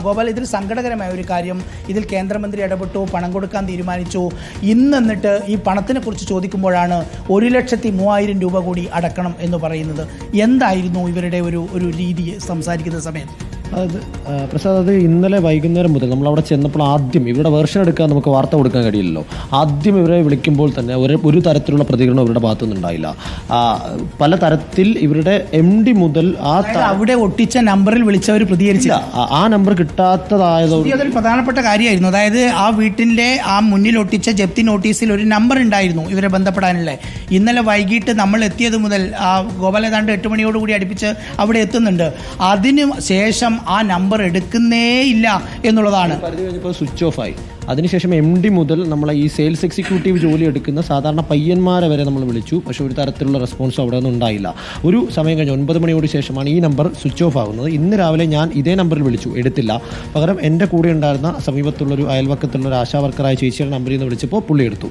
ഗോപാൽ, ഇതിൽ സങ്കടകരമായ ഒരു കാര്യം, ഇതിൽ കേന്ദ്രമന്ത്രി ഇടപെട്ടു, പണം കൊടുക്കാൻ തീരുമാനിച്ചു. ഇന്നിട്ട് ഈ പണത്തിനെ കുറിച്ച് ചോദിക്കുമ്പോഴാണ് 1,03,000 രൂപ കൂടി അടക്കണം എന്ന് പറയുന്നത്. എന്തായിരുന്നു ഇവരുടെ ഒരു രീതി സംസാരിക്കുന്ന സമയത്ത്? പ്രസാദ്, അത് ഇന്നലെ വൈകുന്നേരം മുതൽ നമ്മളവിടെ ചെന്നപ്പോൾ ആദ്യം ഇവരുടെ വേർഷൻ എടുക്കാൻ നമുക്ക് വാർത്ത കൊടുക്കാൻ കഴിയില്ലല്ലോ. ആദ്യം ഇവരെ വിളിക്കുമ്പോൾ തന്നെ ഒരു തരത്തിലുള്ള പ്രതികരണം ഇവരുടെ ഭാഗത്തു നിന്നുണ്ടായില്ല. പല തരത്തിൽ ഇവരുടെ MD മുതൽ അവിടെ ഒട്ടിച്ച നമ്പറിൽ വിളിച്ചവർ പ്രതികരിച്ചില്ല. ആ നമ്പർ കിട്ടാത്തതായതോടെ അതൊരു പ്രധാനപ്പെട്ട കാര്യമായിരുന്നു. അതായത് ആ വീട്ടിൻ്റെ ആ മുന്നിൽ ഒട്ടിച്ച ജപ്തി നോട്ടീസിൽ ഒരു നമ്പർ ഉണ്ടായിരുന്നു ഇവരെ ബന്ധപ്പെടാനുള്ള. ഇന്നലെ വൈകിട്ട് നമ്മൾ എത്തിയത് മുതൽ ഗോപാൽ ഏതാണ്ട് 8 മണിയോടുകൂടി അടുപ്പിച്ച് അവിടെ എത്തുന്നുണ്ട്. അതിന് ശേഷം ആ നമ്പർ എടുക്കുന്നേ ഇല്ല എന്നുള്ളതാണ്. പരിധി കഴിഞ്ഞപ്പോൾ സ്വിച്ച് ഓഫ് ആയി. അതിനുശേഷം MD മുതൽ നമ്മളെ ഈ സെയിൽസ് എക്സിക്യൂട്ടീവ് ജോലി എടുക്കുന്ന സാധാരണ പയ്യന്മാരെ വരെ നമ്മൾ വിളിച്ചു. പക്ഷേ ഒരു തരത്തിലുള്ള റെസ്പോൺസ് അവിടെ ഒന്നും ഉണ്ടായില്ല. ഒരു സമയം കഴിഞ്ഞ് 9 മണിയോട് ശേഷമാണ് ഈ നമ്പർ സ്വിച്ച് ഓഫ് ആകുന്നത്. ഇന്ന് രാവിലെ ഞാൻ ഇതേ നമ്പറിൽ വിളിച്ചു, എടുത്തില്ല. പകരം എൻ്റെ കൂടെ ഉണ്ടായിരുന്ന സമീപത്തുള്ളൊരു അയൽവക്കത്തുള്ള ഒരു ആശാ വർക്കറായ ചേച്ചിയുടെ നമ്പറിൽ നിന്ന് വിളിച്ചപ്പോൾ പുള്ളി എടുത്തു.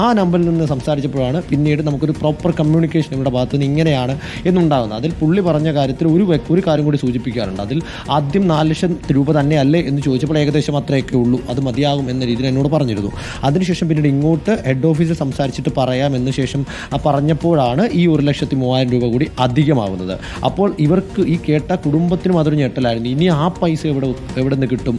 ആ നമ്പറിൽ നിന്ന് സംസാരിച്ചപ്പോഴാണ് പിന്നീട് നമുക്കൊരു പ്രോപ്പർ കമ്മ്യൂണിക്കേഷൻ ഇവിടെ ഭാഗത്ത് നിന്ന് ഇങ്ങനെയാണ് എന്നുണ്ടാകുന്നത്. അതിൽ പുള്ളി പറഞ്ഞ കാര്യത്തിൽ ഒരു കാര്യം കൂടി സൂചിപ്പിക്കാറുണ്ട്. അതിൽ ആദ്യം 4 ലക്ഷം രൂപ തന്നെയല്ലേ എന്ന് ചോദിച്ചപ്പോൾ ഏകദേശം അത്രയൊക്കെ ഉള്ളൂ, അത് മതിയാകും എന്ന രീതിയിൽ എന്നോട് പറഞ്ഞിരുന്നു. അതിനുശേഷം പിന്നീട് ഇങ്ങോട്ട് ഹെഡ് ഓഫീസിൽ സംസാരിച്ചിട്ട് പറയാമെന്ന് ശേഷം പറഞ്ഞപ്പോഴാണ് ഈ 1,03,000 രൂപ കൂടി അധികമാവുന്നത്. അപ്പോൾ ഇവർക്ക് ഈ കേട്ട കുടുംബത്തിനും അതൊരു ഞെട്ടലായിരുന്നു. ഇനി ആ പൈസ എവിടെ നിന്ന് കിട്ടും,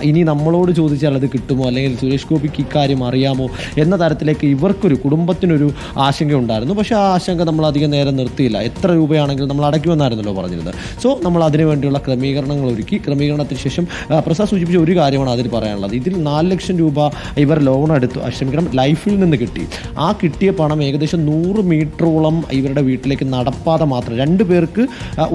ഇനി നമ്മളോട് ചോദിച്ചാൽ അത് കിട്ടുമോ, അല്ലെങ്കിൽ സുരേഷ് ഗോപിക്ക് ഇക്കാര്യം അറിയാമോ എന്ന തരത്തിലേക്ക് ഇവർക്കൊരു കുടുംബത്തിനൊരു ആശങ്ക ഉണ്ടായിരുന്നു. പക്ഷേ ആ ആശങ്ക നമ്മൾ അധികം നേരം നിർത്തിയില്ല. എത്ര രൂപയാണെങ്കിലും നമ്മൾ അടയ്ക്കുമെന്നായിരുന്നല്ലോ പറഞ്ഞിരുന്നത്. സോ നമ്മൾ അതിനു വേണ്ടിയുള്ള ക്രമീകരണങ്ങൾ ഒരുക്കി. ക്രമീകരണത്തിന് ശേഷം പ്രസാദ് സൂചിപ്പിച്ച ഒരു കാര്യമാണ് അതിൽ പറയാനുള്ളത്. ഇതിൽ 4 ലക്ഷം രൂപ ഇവർ ലോൺ എടുത്തു, ലൈഫിൽ നിന്ന് കിട്ടി. ആ കിട്ടിയ പണം ഏകദേശം 100 മീറ്ററോളം ഇവരുടെ വീട്ടിലേക്ക് നടപ്പാതെ മാത്രം 2 പേർക്ക്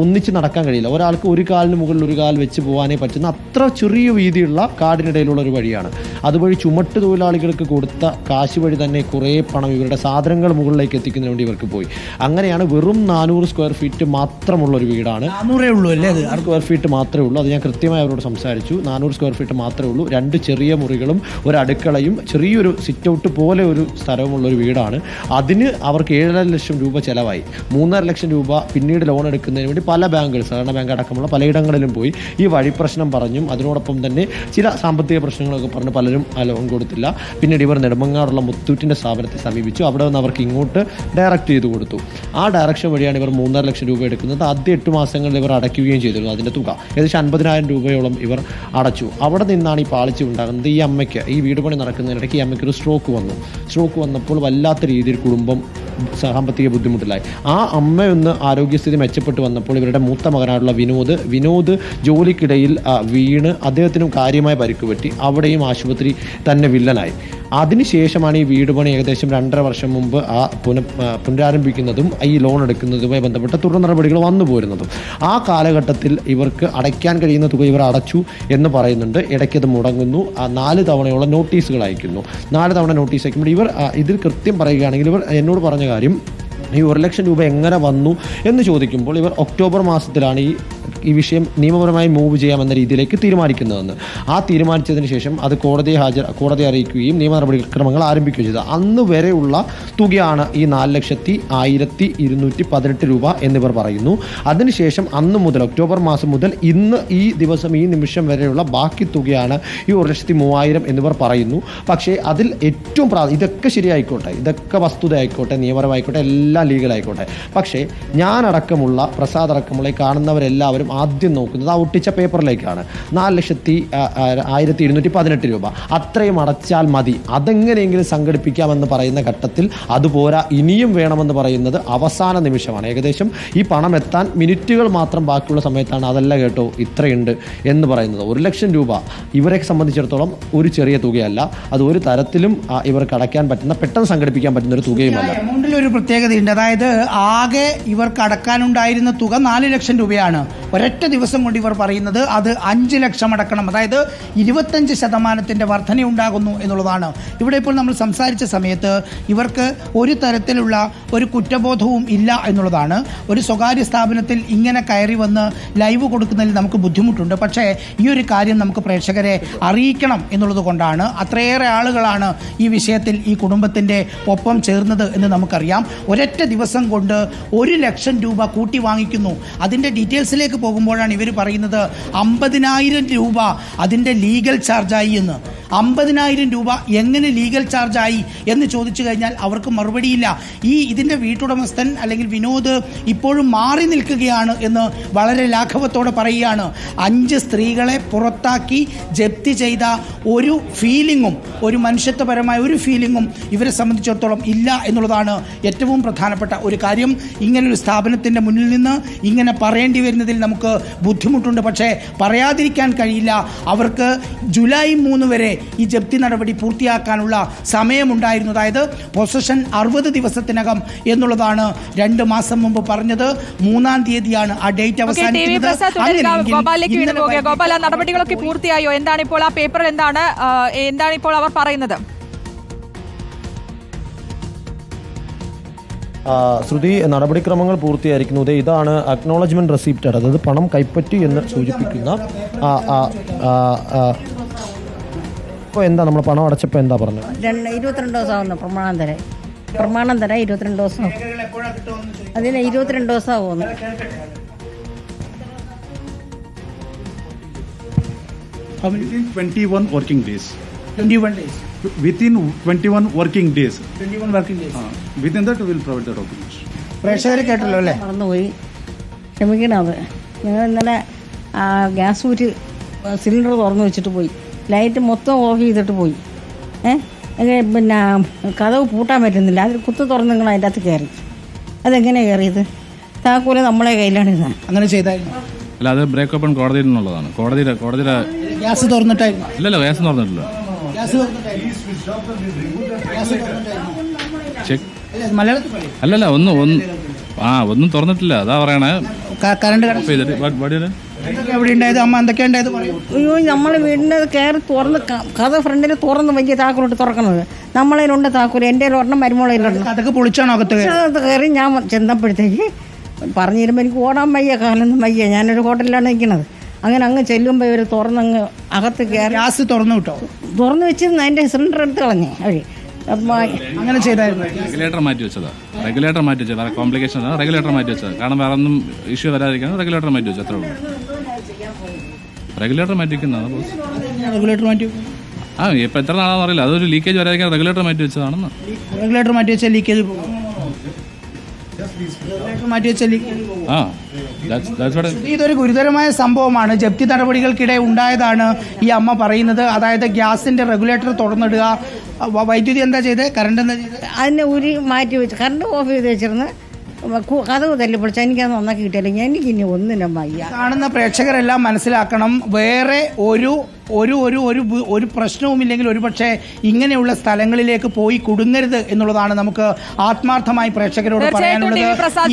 ഒന്നിച്ച് നടക്കാൻ കഴിയില്ല. ഒരാൾക്ക് ഒരു കാലിന് മുകളിൽ ഒരു കാൽ വെച്ച് പോകാനേ പറ്റുന്ന അത്ര ചെറിയ വീതിയുള്ള കാടിനിടയിലുള്ള ഒരു വഴിയാണ്. അതുവഴി ചുമട്ട് തൊഴിലാളികൾക്ക് കൊടുത്ത കാശ് വഴി തന്നെ കുറേ പണം ഇവരുടെ സാധനങ്ങൾ മുകളിലേക്ക് എത്തിക്കുന്നതിന് വേണ്ടി ഇവർക്ക് പോയി. അങ്ങനെയാണ് വെറും 400 സ്ക്വയർ ഫീറ്റ് മാത്രമുള്ള ഒരു വീടാണ്. 400 ഉള്ളൂ അല്ലേ? 400 സ്ക്വയർ ഫീറ്റ് മാത്രമേ ഉള്ളൂ. അത് ഞാൻ കൃത്യമായി അവരോട് സംസാരിച്ചു. 400 സ്ക്വയർ ഫീറ്റ് മാത്രമേ ഉള്ളൂ. 2 ചെറിയ മുറികളും ഒരു അടുക്കളയും ചെറിയൊരു സിറ്റ് ഔട്ട് പോലെ ഒരു സ്ഥലമുള്ളൊരു വീടാണ്. അതിന് അവർക്ക് 7.5 ലക്ഷം രൂപ ചിലവായി. 3.5 ലക്ഷം രൂപ പിന്നീട് ലോൺ എടുക്കുന്നതിന് വേണ്ടി പല ബാങ്കുകൾ, സഹകരണ ബാങ്ക് അടക്കമുള്ള പലയിടങ്ങളിലും പോയി ഈ വഴി പ്രശ്നം പറഞ്ഞും അതിനോടൊപ്പം തന്നെ ചില സാമ്പത്തിക പ്രശ്നങ്ങളൊക്കെ പറഞ്ഞ് പലരും ആ ലോൺ കൊടുത്തില്ല. പിന്നീട് ഇവർ നെടുമങ്ങാടുള്ള മുത്തൂറ്റിൻ്റെ സ്ഥാപനത്തെ സമീപിച്ചു. അവിടെ നിന്ന് അവർക്ക് ഇങ്ങോട്ട് ഡയറക്റ്റ് ചെയ്ത് കൊടുത്തു. ആ ഡയറക്ഷൻ വഴിയാണ് ഇവർ 3.5 ലക്ഷം രൂപ എടുക്കുന്നത്. ആദ്യ 8 മാസങ്ങളിൽ ഇവർ അടയ്ക്കുകയും ചെയ്തിരുന്നു. അതിൻ്റെ തുക ഏകദേശം 50,000 രൂപയോളം ഇവർ അടച്ചു. അവിടെ നിന്നാണ് ഈ പാളിച്ച ഉണ്ടാകുന്നത്. ഈ അമ്മയ്ക്ക് ഈ വീട് പണി നടക്കുന്നതിനിടയ്ക്ക് ഈ അമ്മയ്ക്കൊരു സ്ട്രോക്ക് വന്നപ്പോൾ വല്ലാത്ത രീതിയിൽ കുടുംബം സാമ്പത്തിക ബുദ്ധിമുട്ടിലായി. ആ അമ്മയൊന്ന് ആരോഗ്യസ്ഥിതി മെച്ചപ്പെട്ട് വന്നപ്പോൾ ഇവരുടെ മൂത്ത മകനായിട്ടുള്ള വിനോദ് ജോലിക്കിടയിൽ വീണ് അദ്ദേഹത്തിനും കാര്യമായ പരിക്ക് പറ്റി. അവിടെയും ആശുപത്രി തന്നെ വില്ലനായി. അതിനുശേഷമാണ് ഈ വീട് പണി ഏകദേശം 2.5 വർഷം മുമ്പ് പുനരാരംഭിക്കുന്നതും ഈ ലോൺ എടുക്കുന്നതുമായി ബന്ധപ്പെട്ട തുടർ നടപടികൾ വന്നു പോരുന്നതും. ആ കാലഘട്ടത്തിൽ ഇവർക്ക് അടയ്ക്കാൻ കഴിയുന്ന തുക ഇവർ അടച്ചു എന്ന് പറയുന്നുണ്ട്. ഇടയ്ക്കത് മുടങ്ങുന്നു. 4 തവണയോളം നോട്ടീസുകൾ അയക്കുന്നു. 4 തവണ നോട്ടീസ് അയക്കുമ്പോൾ ഇവർ ഇതിൽ കൃത്യം പറയുകയാണെങ്കിൽ ഇവർ എന്നോട് പറഞ്ഞ കാര്യം, ഈ 1 ലക്ഷം രൂപ എങ്ങനെ വന്നു എന്ന് ചോദിക്കുമ്പോൾ ഇവർ ഒക്ടോബർ മാസത്തിലാണ് ഈ വിഷയം നിയമപരമായി മൂവ് ചെയ്യാമെന്ന രീതിയിലേക്ക് തീരുമാനിക്കുന്നതെന്ന്. ആ തീരുമാനിച്ചതിന് ശേഷം അത് കോടതിയെ അറിയിക്കുകയും നിയമ നടപടിക്രമങ്ങൾ ആരംഭിക്കുകയും ചെയ്തു. അന്ന് വരെയുള്ള തുകയാണ് ഈ 4,01,218 രൂപ എന്നിവർ പറയുന്നു. അതിനുശേഷം അന്ന് മുതൽ ഒക്ടോബർ മാസം മുതൽ ഇന്ന് ഈ ദിവസം ഈ നിമിഷം വരെയുള്ള ബാക്കി തുകയാണ് ഈ 1,03,000 എന്നിവർ പറയുന്നു. പക്ഷേ അതിൽ ഏറ്റവും ഇതൊക്കെ ശരിയായിക്കോട്ടെ, ഇതൊക്കെ വസ്തുത ആയിക്കോട്ടെ, നിയമപരമായിക്കോട്ടെ, എല്ലാം ലീഗലായിക്കോട്ടെ, പക്ഷേ ഞാനടക്കമുള്ള പ്രസാദ് അടക്കമുള്ള കാണുന്നവരെല്ലാവരും ആദ്യം നോക്കുന്നത് ആ ഒട്ടിച്ച പേപ്പറിലേക്കാണ്. 4,01,218 രൂപ അത്രയും അടച്ചാൽ മതി, അതെങ്ങനെയെങ്കിലും സംഘടിപ്പിക്കാമെന്ന് പറയുന്ന ഘട്ടത്തിൽ അതുപോരാ, ഇനിയും വേണമെന്ന് പറയുന്നത് അവസാന നിമിഷമാണ്. ഏകദേശം ഈ പണം എത്താൻ മിനിറ്റുകൾ മാത്രം ബാക്കിയുള്ള സമയത്താണ് അതല്ല കേട്ടോ ഇത്രയുണ്ട് എന്ന് പറയുന്നത്. 1 ലക്ഷം രൂപ ഇവരെ സംബന്ധിച്ചിടത്തോളം ഒരു ചെറിയ തുകയല്ല. അത് ഒരു തരത്തിലും ഇവർക്ക് അടയ്ക്കാൻ പറ്റുന്ന, പെട്ടെന്ന് സംഘടിപ്പിക്കാൻ പറ്റുന്ന ഒരു തുകയുമല്ല. എമൗണ്ടിൽ ഒരു പ്രത്യേകതയുണ്ട്. അതായത് ആകെ ഇവർക്ക് അടക്കാനുണ്ടായിരുന്ന തുക 4 ലക്ഷം രൂപയാണ്. ഒരൊറ്റ ദിവസം കൊണ്ട് ഇവർ പറയുന്നത് അത് 5 ലക്ഷം അടക്കണം. അതായത് 25% വർധനയുണ്ടാകുന്നു എന്നുള്ളതാണ്. ഇവിടെ ഇപ്പോൾ നമ്മൾ സംസാരിച്ച സമയത്ത് ഇവർക്ക് ഒരു തരത്തിലുള്ള ഒരു കുറ്റബോധവും ഇല്ല എന്നുള്ളതാണ്. ഒരു സ്വകാര്യ സ്ഥാപനത്തിൽ ഇങ്ങനെ കയറി വന്ന് ലൈവ് കൊടുക്കുന്നതിൽ നമുക്ക് ബുദ്ധിമുട്ടുണ്ട്. പക്ഷേ ഈ ഒരു കാര്യം നമുക്ക് പ്രേക്ഷകരെ അറിയിക്കണം എന്നുള്ളത് കൊണ്ടാണ്. അത്രയേറെ ആളുകളാണ് ഈ വിഷയത്തിൽ ഈ കുടുംബത്തിൻ്റെ ഒപ്പം ചേർന്നത് എന്ന് നമുക്കറിയാം. ഒരൊറ്റ ദിവസം കൊണ്ട് 1 ലക്ഷം രൂപ കൂട്ടി വാങ്ങിക്കുന്നു. അതിൻ്റെ ഡീറ്റെയിൽസിലേക്ക് കോടതിയിലേക്ക് പോകുമ്പോഴാണ് ഇവർ പറയുന്നത് 50,000 രൂപ അതിൻ്റെ ലീഗൽ ചാർജായി എന്ന്. 50,000 രൂപ എങ്ങനെ ലീഗൽ ചാർജായി എന്ന് ചോദിച്ചു കഴിഞ്ഞാൽ അവർക്ക് മറുപടിയില്ല. ഇതിൻ്റെ വീട്ടുടമസ്ഥൻ അല്ലെങ്കിൽ വിനോദ് ഇപ്പോഴും മാറി നിൽക്കുകയാണ് എന്ന് വളരെ ലാഘവത്തോടെ പറയുകയാണ്. 5 സ്ത്രീകളെ പുറത്താക്കി ജപ്തി ചെയ്ത ഒരു ഫീലിങ്ങും, ഒരു മനുഷ്യത്വപരമായ ഒരു ഫീലിങ്ങും ഇവരെ സംബന്ധിച്ചിടത്തോളം ഇല്ല എന്നുള്ളതാണ് ഏറ്റവും പ്രധാനപ്പെട്ട ഒരു കാര്യം. ഇങ്ങനൊരു സ്ഥാപനത്തിൻ്റെ മുന്നിൽ നിന്ന് ഇങ്ങനെ പറയേണ്ടി വരുന്നതിൽ നമുക്ക് ബുദ്ധിമുട്ടുണ്ട്. പക്ഷേ പറയാതിരിക്കാൻ കഴിയില്ല. അവർക്ക് ജൂലൈ 3 വരെ ഈ ജപ്തി നടപടി പൂർത്തിയാക്കാനുള്ള സമയമുണ്ടായിരുന്നു. അതായത് പൊസഷൻ 60 ദിവസത്തിനകം എന്നുള്ളതാണ് 2 മാസം മുമ്പ് പറഞ്ഞത്. 3-ാം തീയതിയാണ് ആ ഡേറ്റ് അവസാനിക്കുന്നത്. ഗോപാൽ, നടപടികളൊക്കെ പൂർത്തിയായോ? എന്താണ് ഇപ്പോൾ ആ പേപ്പറിൽ എന്താണ് ഇപ്പോൾ അവർ പറയുന്നത്? ശ്രുതി, നടപടിക്രമങ്ങൾ പൂർത്തിയായിരിക്കുന്നത്. ഇതാണ് അക്നോളജ്മെന്റ് റെസിപ്റ്റ്, അതായത് പണം കൈപ്പറ്റി എന്ന് സൂചിപ്പിക്കുന്ന ഇപ്പോൾ എന്താ നമ്മൾ പണം അടച്ചപ്പോൾ എന്താ പറഞ്ഞത്? 22 ദിവസമാകുന്നു പ്രമാണം തരാം 22 ദിവസം. അതിന് 22 ദിവസമാകുന്നു. Within 21 working days. 21 days. Within 21 working days. 21 working days. Within that we will provide the documents. പ്രേക്ഷകരെ കേട്ടല്ലോ അല്ലേ? മറന്നുപോയി, ക്ഷമിക്കണം. അത് ഞങ്ങൾ ഇന്നലെ ഗ്യാസ് ഊറ്റ് സിലിണ്ടർ തുറന്നു വെച്ചിട്ട് പോയി, ലൈറ്റ് മൊത്തം ഓഫ് ചെയ്തിട്ട് പോയി. പിന്നെ കതവ് പൂട്ടാൻ പറ്റുന്നില്ല. അതിൽ കുത്തു തുറന്ന് നിങ്ങൾ അതിൻ്റെ അകത്ത് കയറി. അതെങ്ങനെയാണ് കയറിയത്? താക്കോല് നമ്മളെ കയ്യിലാണിരുന്നത്. അങ്ങനെ ചെയ്തായിരുന്നു. അല്ല, അത് ബ്രേക്ക് ഓപ്പൺ കോടതിയിൽ നിന്നുള്ളതാണ്. കോടതിയിലെ ഗ്യാസ് തുറന്നിട്ടായിരുന്നു. ഇല്ലല്ലോ, ഗ്യാസ് തുറന്നിട്ടില്ല. അല്ലല്ല, ഒന്നും തുറന്നിട്ടില്ല. അതാ പറയണേ. കറണ്ട് എവിടെ ഉണ്ടായത്? അമ്മ എന്തൊക്കെയാ ഉണ്ടായത്? അയ്യോ, നമ്മൾ വീടിൻ്റെ കയറി തുറന്ന് കഥ ഫ്രണ്ടിൽ തുറന്ന് വലിയ താക്കോലിട്ട് തുറക്കുന്നത്. നമ്മളതിലുണ്ട് താക്കോല്. എൻ്റെ ഒരെണ്ണം മരുമോളയിലുണ്ട്. അതൊക്കെ പൊളിച്ചാണോ അകത്ത് കയറി? ഞാൻ ചെന്നപ്പോഴത്തേക്ക് പറഞ്ഞു തരുമ്പോൾ എനിക്ക് ഓടാൻ വയ്യ, കാലൊന്നും വയ്യ. ഞാനൊരു ഹോട്ടലിലാണ് നിൽക്കുന്നത്. അങ്ങ് ചെല്ലുമ്പോൾ ഇവർ തുറന്നങ്ങ് അകത്ത് കയറി ഗ്യാസ് തുറന്നു കിട്ടോ? തുറന്നു വെച്ചിരുന്നു. അതിൻ്റെ സിലിണ്ടർ എടുത്ത് കളഞ്ഞേ അവര്. അങ്ങനെ ചെയ്തായിരുന്നു. റെഗുലേറ്റർ മാറ്റി വെച്ചതാ. കോംപ്ലിക്കേഷൻ റെഗുലേറ്റർ മാറ്റി വെച്ചത്. കാരണം വേറെ ഒന്നും ഇഷ്യൂ വരാതിരിക്കാൻ റെഗുലേറ്റർ മാറ്റി വെച്ചു. അത്രേ ഉള്ളൂ. റെഗുലേറ്റർ മാറ്റി വെക്കുന്നതാണ്. റെഗുലേറ്റർ മാറ്റി ഇപ്പൊ എത്ര നാളാണെന്ന് അറിയില്ല. അതൊരു ലീക്കേജ് വരാതിരിക്കാൻ റെഗുലേറ്റർ മാറ്റി വെച്ചതാണെന്ന്. റെഗുലേറ്റർ മാറ്റി വെച്ചാൽ ലീക്കേജ് പോകും. മാറ്റി വെച്ചാൽ ഇതൊരു ഗുരുതരമായ സംഭവമാണ്. ജപ്തി നടപടികൾക്കിടെ ഉണ്ടായതാണ് ഈ അമ്മ പറയുന്നത്. അതായത് ഗ്യാസിന്റെ റെഗുലേറ്റർ തുറന്നിടുക. വൈദ്യുതി എന്താ ചെയ്ത്? കറണ്ട് എന്താ ചെയ്ത്? അതിനെ ഉരി മാറ്റി വെച്ച് കറണ്ട് ഓഫ് ചെയ്ത് വെച്ചിരുന്ന് കഥവ് തല്ലിപ്പൊളിച്ചാൽ എനിക്കത് നന്നാക്കി കിട്ടിയില്ലെങ്കിൽ എനിക്ക് ഇനി ഒന്നിനും വയ്യ. കാണുന്ന പ്രേക്ഷകരെല്ലാം മനസ്സിലാക്കണം, വേറെ ഒരു ഒരു ഒരു ഒരു ഒരു പ്രശ്നവുമില്ലെങ്കിൽ ഒരുപക്ഷെ ഇങ്ങനെയുള്ള സ്ഥലങ്ങളിലേക്ക് പോയി കുടുങ്ങരുത് എന്നുള്ളതാണ് നമുക്ക് ആത്മാർത്ഥമായി പ്രേക്ഷകരോട് പറയാനുള്ളത്.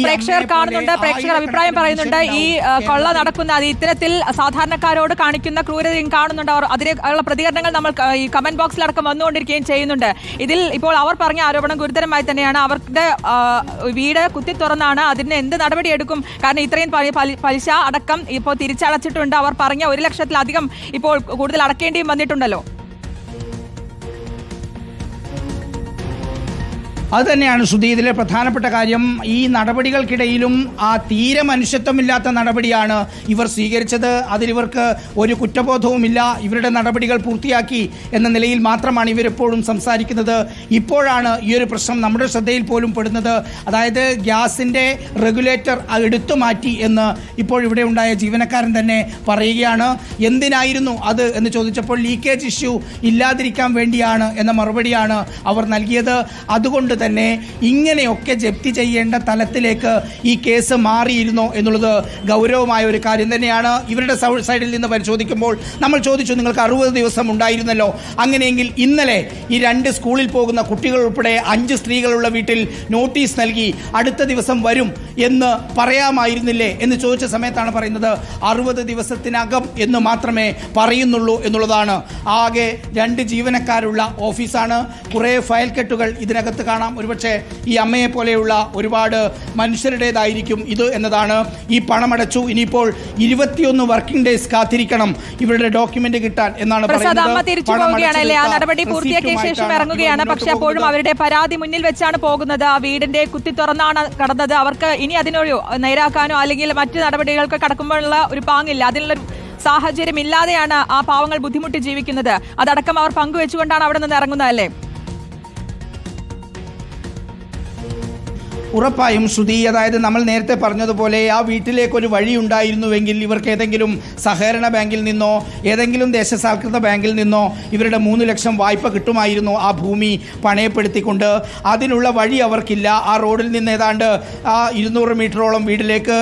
പ്രേക്ഷകർ കാണുന്നുണ്ട്, പ്രേക്ഷകർ അഭിപ്രായം പറയുന്നുണ്ട്. ഈ കൊള്ള നടക്കുന്ന ഇത്തരത്തിൽ സാധാരണക്കാരോട് കാണിക്കുന്ന ക്രൂരതയും കാണുന്നുണ്ട്. അവർ അതിനുള്ള പ്രതികരണങ്ങൾ നമ്മൾ ഈ കമന്റ് ബോക്സിലടക്കം വന്നുകൊണ്ടിരിക്കുകയും ചെയ്യുന്നുണ്ട്. ഇതിൽ ഇപ്പോൾ അവർ പറഞ്ഞ ആരോപണം ഗുരുതരമായി തന്നെയാണ്. അവരുടെ വീട് കുത്തി തുറന്നാണ്. അതിന് എന്ത് നടപടിയെടുക്കും? കാരണം ഇത്രയും പലിശ അടക്കം ഇപ്പോൾ തിരിച്ചടച്ചിട്ടുണ്ട്. അവർ പറഞ്ഞ 1 ലക്ഷത്തിലധികം ഇപ്പോൾ കൂടുതൽ അടക്കേണ്ടിയും വന്നിട്ടുണ്ടല്ലോ. അത് തന്നെയാണ് ശ്രുതി ഇതിലെ പ്രധാനപ്പെട്ട കാര്യം. ഈ നടപടികൾക്കിടയിലും തീരെ മനുഷ്യത്വമില്ലാത്ത നടപടിയാണ് ഇവർ സ്വീകരിച്ചത്. അതിലിവർക്ക് ഒരു കുറ്റബോധവുമില്ല. ഇവരുടെ നടപടികൾ പൂർത്തിയാക്കി എന്ന നിലയിൽ മാത്രമാണ് ഇവരെപ്പോഴും സംസാരിക്കുന്നത്. ഇപ്പോഴാണ് ഈ ഒരു പ്രശ്നം നമ്മുടെ ശ്രദ്ധയിൽ പോലും പെടുന്നത്. അതായത് ഗ്യാസിൻ്റെ റെഗുലേറ്റർ എടുത്തു മാറ്റി എന്ന് ഇപ്പോഴിവിടെ ഉണ്ടായ ജീവനക്കാരൻ തന്നെ പറയുകയാണ്. എന്തിനായിരുന്നു അത് എന്ന് ചോദിച്ചപ്പോൾ ലീക്കേജ് ഇഷ്യൂ ഇല്ലാതിരിക്കാൻ വേണ്ടിയാണ് എന്ന മറുപടിയാണ് അവർ നൽകിയത്. അതുകൊണ്ട് തന്നെ ഇങ്ങനെയൊക്കെ ജപ്തി ചെയ്യേണ്ട തലത്തിലേക്ക് ഈ കേസ് മാറിയിരുന്നോ എന്നുള്ളത് ഗൗരവമായ ഒരു കാര്യം തന്നെയാണ്. ഇവരുടെ സൈഡിൽ നിന്ന് പരിശോധിക്കുമ്പോൾ നമ്മൾ ചോദിച്ചു, നിങ്ങൾക്ക് 60 ദിവസം ഉണ്ടായിരുന്നല്ലോ, അങ്ങനെയെങ്കിൽ ഇന്നലെ ഈ 2 സ്കൂളിൽ പോകുന്ന കുട്ടികൾ ഉൾപ്പെടെ 5 സ്ത്രീകളുള്ള വീട്ടിൽ നോട്ടീസ് നൽകി അടുത്ത ദിവസം വരും എന്ന് പറയാമായിരുന്നില്ലേ എന്ന് ചോദിച്ച സമയത്താണ് പറയുന്നത് 60 ദിവസത്തിനകം എന്ന് മാത്രമേ പറയുന്നുള്ളൂ എന്നുള്ളതാണ്. ആകെ 2 ജീവനക്കാരുള്ള ഓഫീസാണ്. കുറേ ഫയൽ കെട്ടുകൾ ഇതിനകത്ത് കാണാം. കാണാം. ഒരുപക്ഷെ ഈ അമ്മയെ പോലെയുള്ള ഒരുപാട് മനുഷ്യരുടേതായിരിക്കും ഇത് എന്നതാണ്. ഈ പണമടച്ചു, ഇനിയിപ്പോൾ 21 വർക്കിംഗ് ഡേയ്സ് കാത്തിരിക്കണം ഇവരുടെ ഡോക്യുമെന്റ് കിട്ടാൻ എന്നാണ് പ്രസാദ്, അമ്മ പറയുന്നത്. തിരിച്ചു പോവുകയാണല്ലേ, ആ നടപടി പൂർത്തിയാക്കിയ ശേഷം ഇറങ്ങുകയാണ്. പക്ഷെ അപ്പോഴും അവരുടെ പരാതി മുന്നിൽ വെച്ചാണ് പോകുന്നത്. ആ വീടിന്റെ കുത്തി തുറന്നാണ് കടന്നത്. അവർക്ക് ഇനി അതിനൊരു നേരാക്കാനോ അല്ലെങ്കിൽ മറ്റു നടപടികൾക്ക് കടക്കുമ്പോഴുള്ള ഒരു പാങ്ങില്ല, അതിനുള്ള സാഹചര്യം ഇല്ലാതെയാണ് ആ പാവങ്ങൾ ബുദ്ധിമുട്ടി ജീവിക്കുന്നത്. അതടക്കം അവർ പങ്കുവെച്ചുകൊണ്ടാണ് അവിടെ നിന്ന് ഇറങ്ങുന്നത് അല്ലേ? ഉറപ്പായും ശ്രുതി, അതായത് നമ്മൾ നേരത്തെ പറഞ്ഞതുപോലെ ആ വീട്ടിലേക്കൊരു വഴി ഉണ്ടായിരുന്നുവെങ്കിൽ ഇവർക്ക് ഏതെങ്കിലും സഹകരണ ബാങ്കിൽ നിന്നോ ഏതെങ്കിലും ദേശസാൽകൃത ബാങ്കിൽ നിന്നോ ഇവരുടെ 3 ലക്ഷം വായ്പ കിട്ടുമായിരുന്നു. ആ ഭൂമി പണയപ്പെടുത്തിക്കൊണ്ട് അതിനുള്ള വഴി അവർക്കില്ല. ആ റോഡിൽ നിന്ന് ഏതാണ്ട് 200 മീറ്ററോളം വീട്ടിലേക്ക്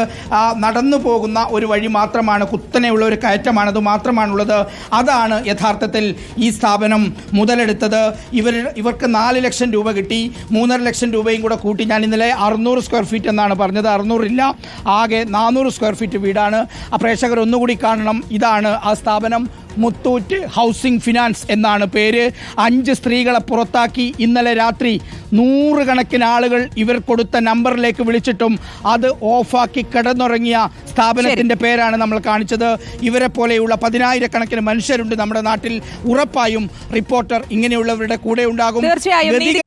നടന്നു പോകുന്ന ഒരു വഴി മാത്രമാണ്, കുത്തനെയുള്ള ഒരു കയറ്റമാണത് മാത്രമാണുള്ളത്. അതാണ് യഥാർത്ഥത്തിൽ ഈ സ്ഥാപനം മുതലെടുത്തത്. ഇവർക്ക് 4 ലക്ഷം രൂപ കിട്ടി. 3.5 ലക്ഷം രൂപയും കൂടെ കൂട്ടി, ഞാൻ ഇന്നലെ 600 സ്ക്വയർ ഫീറ്റ് എന്നാണ് പറഞ്ഞത്, 600 ഇല്ല, ആകെ 400 സ്ക്വയർ ഫീറ്റ് വീടാണ്. പ്രേക്ഷകർ ഒന്നുകൂടി കാണണം. ഇതാണ് ആ സ്ഥാപനം, മുത്തൂറ്റ് ഹൗസിംഗ് ഫിനാൻസ് എന്നാണ് പേര്. 5 സ്ത്രീകളെ പുറത്താക്കി. ഇന്നലെ രാത്രി 100 കണക്കിന് ആളുകൾ ഇവർ കൊടുത്ത നമ്പറിലേക്ക് വിളിച്ചിട്ടും അത് ഓഫാക്കി കിടന്നുറങ്ങിയ സ്ഥാപനത്തിന്റെ പേരാണ് നമ്മൾ കാണിച്ചത്. ഇവരെ പോലെയുള്ള 10,000 കണക്കിന് മനുഷ്യരുണ്ട് നമ്മുടെ നാട്ടിൽ. ഉറപ്പായും റിപ്പോർട്ടർ ഇങ്ങനെയുള്ളവരുടെ കൂടെ ഉണ്ടാകും. തീർച്ചയായും നീതി